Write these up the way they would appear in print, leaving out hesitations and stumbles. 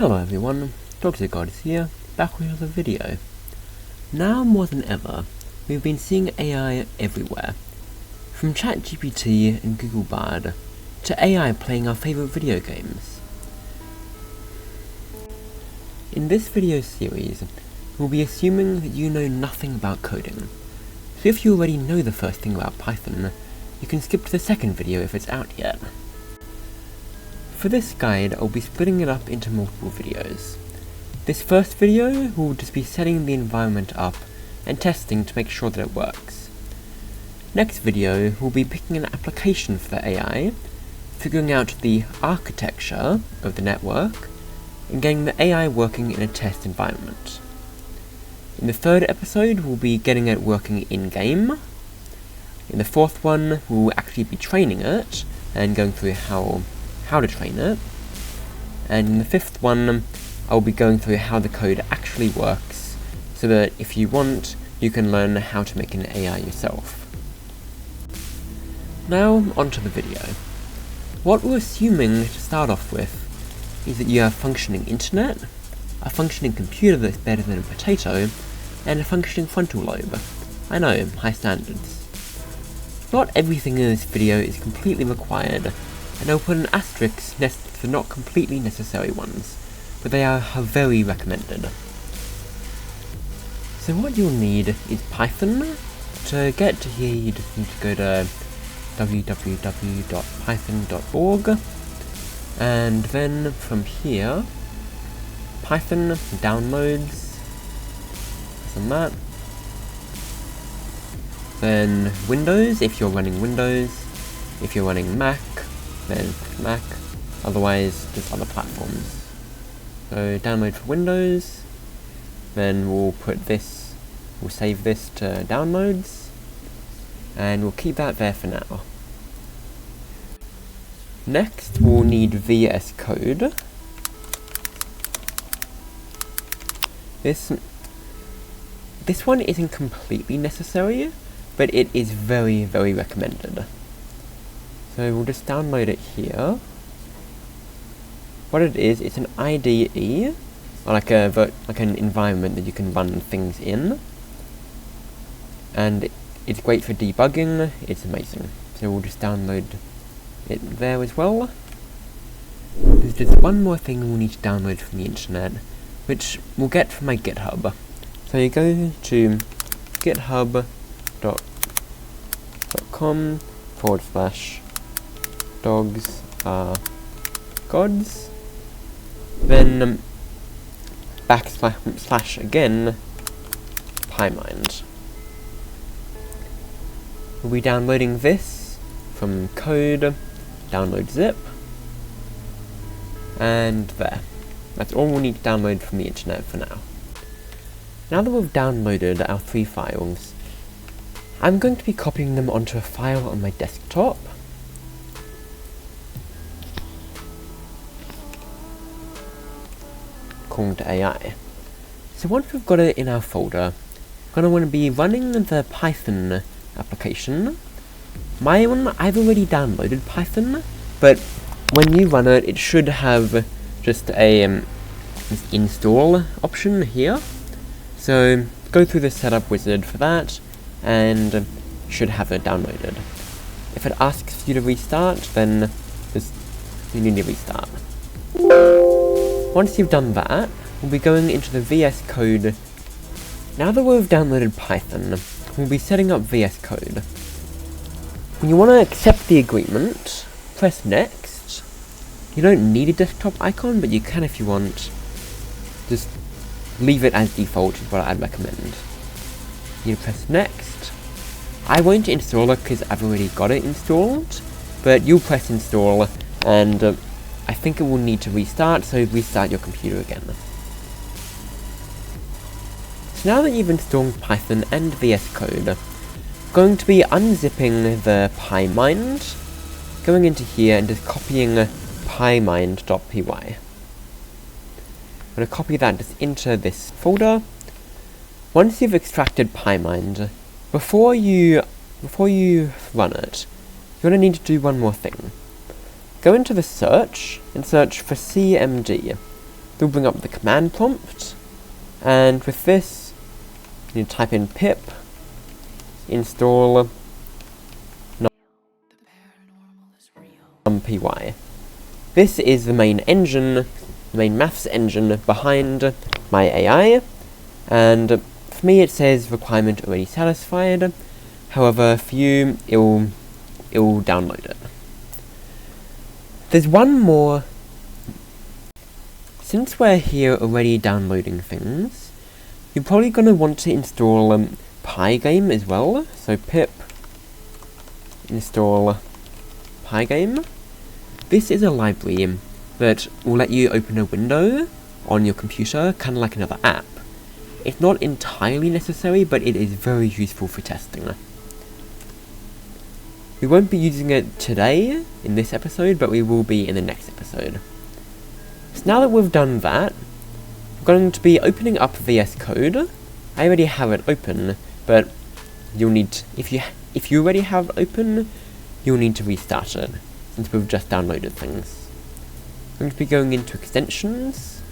Hello everyone, Dr. God is here, back with another video. Now more than ever, we've been seeing AI everywhere. From ChatGPT and Google Bard, to AI playing our favourite video games. In this video series, we'll be assuming that you know nothing about coding. So if you already know the first thing about Python, you can skip to the second video if it's out yet. For this guide, I'll be splitting it up into multiple videos. This first video will just be setting the environment up and testing to make sure that it works. Next video will be picking an application for the AI, figuring out the architecture of the network, and getting the AI working in a test environment. In the third episode, we'll be getting it working in-game. In the fourth one, we'll actually be training it and going through how to train it. And in the fifth one, I'll be going through how the code actually works, so that if you want, you can learn how to make an AI yourself. Now, onto the video. What we're assuming to start off with is that you have a functioning internet, a functioning computer that's better than a potato, and a functioning frontal lobe. I know, high standards. Not everything in this video is completely required, and I'll put an asterisk next to the not completely necessary ones, but they are very recommended. So what you'll need is Python. To get to here, you just need to go to www.python.org, and then from here, Python downloads, some that. Then Windows, if you're running Windows. If you're running Mac, then Mac, otherwise just other platforms. So download for Windows, then we'll save this to downloads, and we'll keep that there for now. Next we'll need VS Code. This one isn't completely necessary, but it is very, very recommended. So we'll just download it here. What it is, it's an IDE, or like an environment that you can run things in. And it's great for debugging, it's amazing. So we'll just download it there as well. There's just one more thing we'll need to download from the internet, which we'll get from my GitHub. So you go to github.com/dogs are gods, then / again pymind. We'll be downloading this from code, download zip, and there. That's all we'll need to download from the internet for now. Now that we've downloaded our 3 files, I'm going to be copying them onto a file on my desktop. Called AI. So once we've got it in our folder, we're going to want to be running the Python application. My one, I've already downloaded Python, but when you run it, it should have just a this install option here. So go through the setup wizard for that, and you should have it downloaded. If it asks you to restart, then you need to restart. Once you've done that, we'll be going into the VS Code. Now that we've downloaded Python, we'll be setting up VS Code. When you want to accept the agreement, press Next. You don't need a desktop icon, but you can if you want. Just leave it as default is what I'd recommend. You press Next. I won't install it because I've already got it installed, but you'll press Install, and I think it will need to restart, so restart your computer again. So now that you've installed Python and VS Code, I'm going to be unzipping the pymind, going into here and just copying pymind.py. I'm going to copy that just into this folder. Once you've extracted pymind, before you run it, you're going to need to do one more thing. Go into the search and search for CMD. they'll bring up the command prompt, and with this, you type in pip install numpy. This is the main engine, the main maths engine behind my AI, and for me it says requirement already satisfied. However, for you, it'll download it. There's one more. Since we're here already downloading things, you're probably going to want to install pygame as well. So pip install pygame. This is a library that will let you open a window on your computer, kind of like another app. It's not entirely necessary, but it is very useful for testing. We won't be using it today in this episode, but we will be in the next episode. So now that we've done that, we're going to be opening up VS Code. I already have it open, but you'll need if you already have it open, you'll need to restart it since we've just downloaded things. I'm going to be going into extensions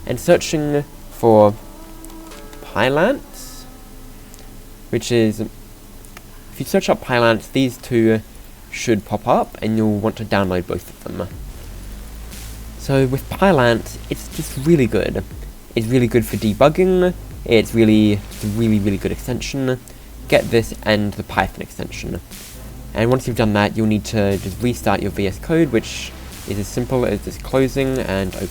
and searching for Pylance, which is, if you search up Pylance, these two should pop up and you'll want to download both of them. So with Pylance, it's just really good. It's really good for debugging. It's really good extension. Get this and the Python extension. And once you've done that, you'll need to just restart your VS Code, which is as simple as just closing and open.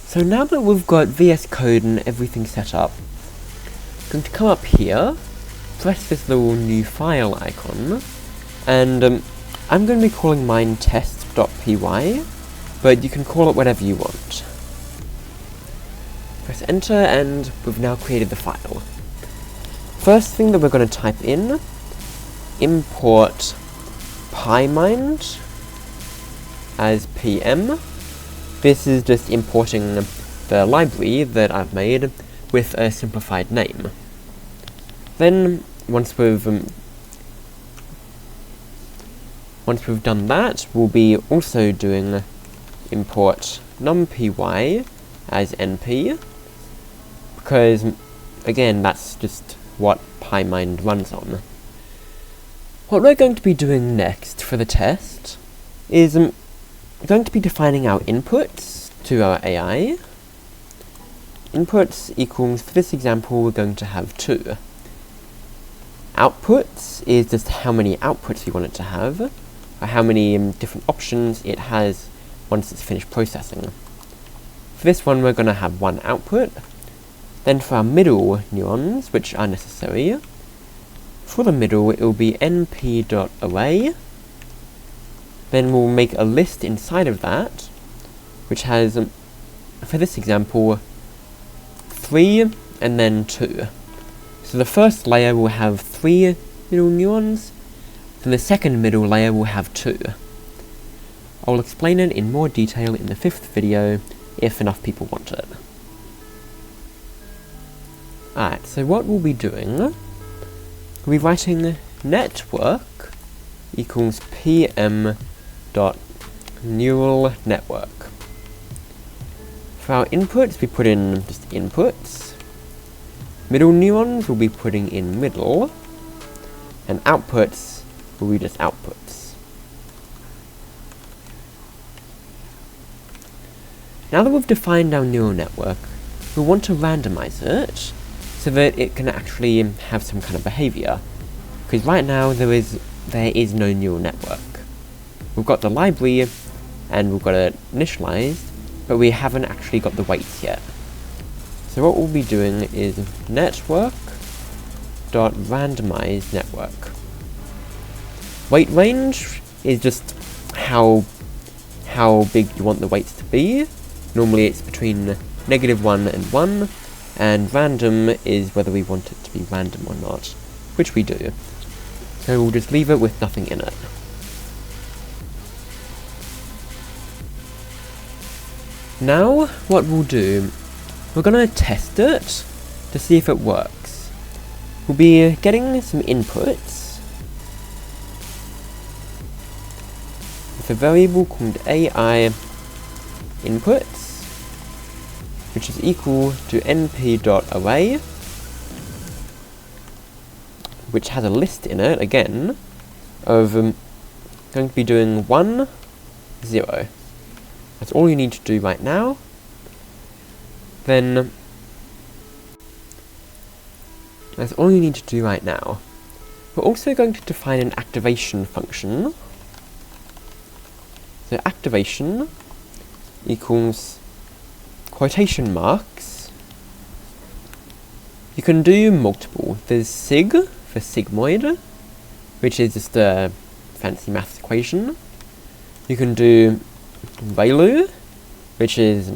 So now that we've got VS Code and everything set up, I'm going to come up here, press this little new file icon, and I'm going to be calling mine test.py, but you can call it whatever you want. Press enter and we've now created the file. First thing that we're going to type in, import pymind as pm. This is just importing the library that I've made with a simplified name. Then, once we've done that, we'll be also doing import numpy as np, because, again, that's just what pymind runs on. What we're going to be doing next for the test is we're going to be defining our inputs to our AI. Inputs equals, for this example, we're going to have 2. Outputs is just how many outputs we want it to have, or how many different options it has once it's finished processing. For this one, we're going to have 1 output. Then for our middle neurons, which are necessary, for the middle, it will be np.array. Then we'll make a list inside of that, which has, for this example, 3 and then 2. So the first layer will have 3 middle neurons, and the second middle layer will have 2. I'll explain it in more detail in the 5th video, if enough people want it. Alright, so what we'll be doing, we'll be writing network equals pm dot neural network. For our inputs, we put in just inputs. Middle neurons we'll be putting in middle, and outputs will be just outputs. Now that we've defined our neural network, we'll want to randomize it so that it can actually have some kind of behavior. Because right now there is no neural network. We've got the library, and we've got it initialized, but we haven't actually got the weights yet. So what we'll be doing is network.randomize network. Weight range is just how big you want the weights to be. Normally it's between -1 and 1, and random is whether we want it to be random or not, which we do. So we'll just leave it with nothing in it. Now, what we'll do, we're gonna test it to see if it works. We'll be getting some inputs with a variable called AI inputs, which is equal to np.array, which has a list in it, again, of going to be doing 1, 0. That's all you need to do right now. Then, that's all you need to do right now. We're also going to define an activation function. So activation equals quotation marks. You can do multiple. There's sig for sigmoid, which is just a fancy maths equation. You can do value, which is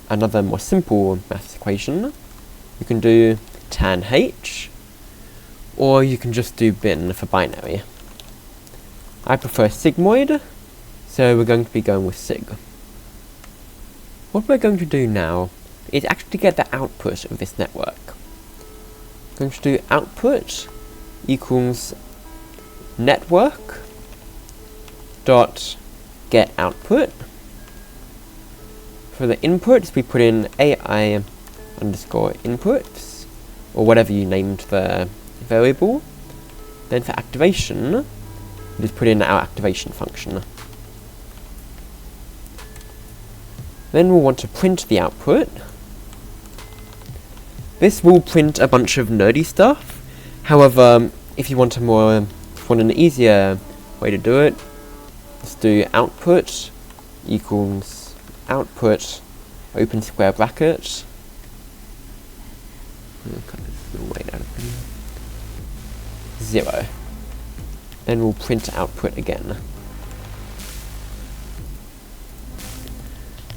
another more simple maths equation. You can do tan h, or you can just do bin for binary. I prefer sigmoid, so we're going to be going with sig. What we're going to do now is actually get the output of this network. We're going to do output equals network dot get output. For the inputs, we put in AI underscore inputs, or whatever you named the variable. Then for activation, we just put in our activation function. Then we'll want to print the output. This will print a bunch of nerdy stuff. However, if you want an easier way to do it, let's do output equals output open square bracket. Cut this little weight out of here. 0. Then we'll print output again.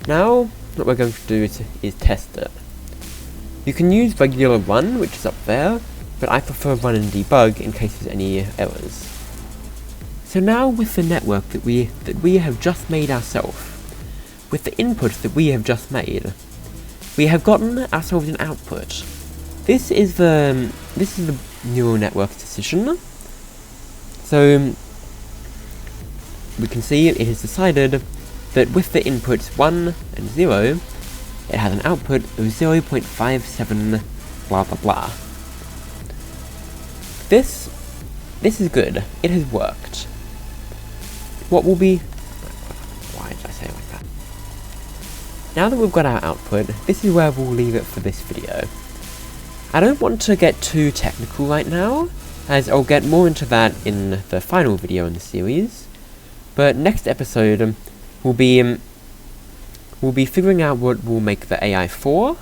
Now, what we're going to do is test it. You can use regular run, which is up there, but I prefer run and debug in case there's any errors. So now with the network that we have just made ourselves, with the inputs that we have just made, we have gotten ourselves an output. This is the neural network's decision. So we can see it has decided that with the inputs 1 and 0, it has an output of 0.57 blah blah blah. This is good. It has worked. What will be... Why did I say it like that? Now that we've got our output, this is where we'll leave it for this video. I don't want to get too technical right now, as I'll get more into that in the final video in the series. But next episode, we'll be figuring out what we'll make the AI for.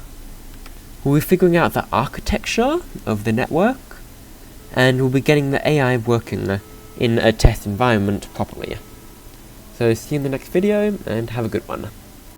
We'll be figuring out the architecture of the network, and we'll be getting the AI working in a test environment properly. So see you in the next video, and have a good one.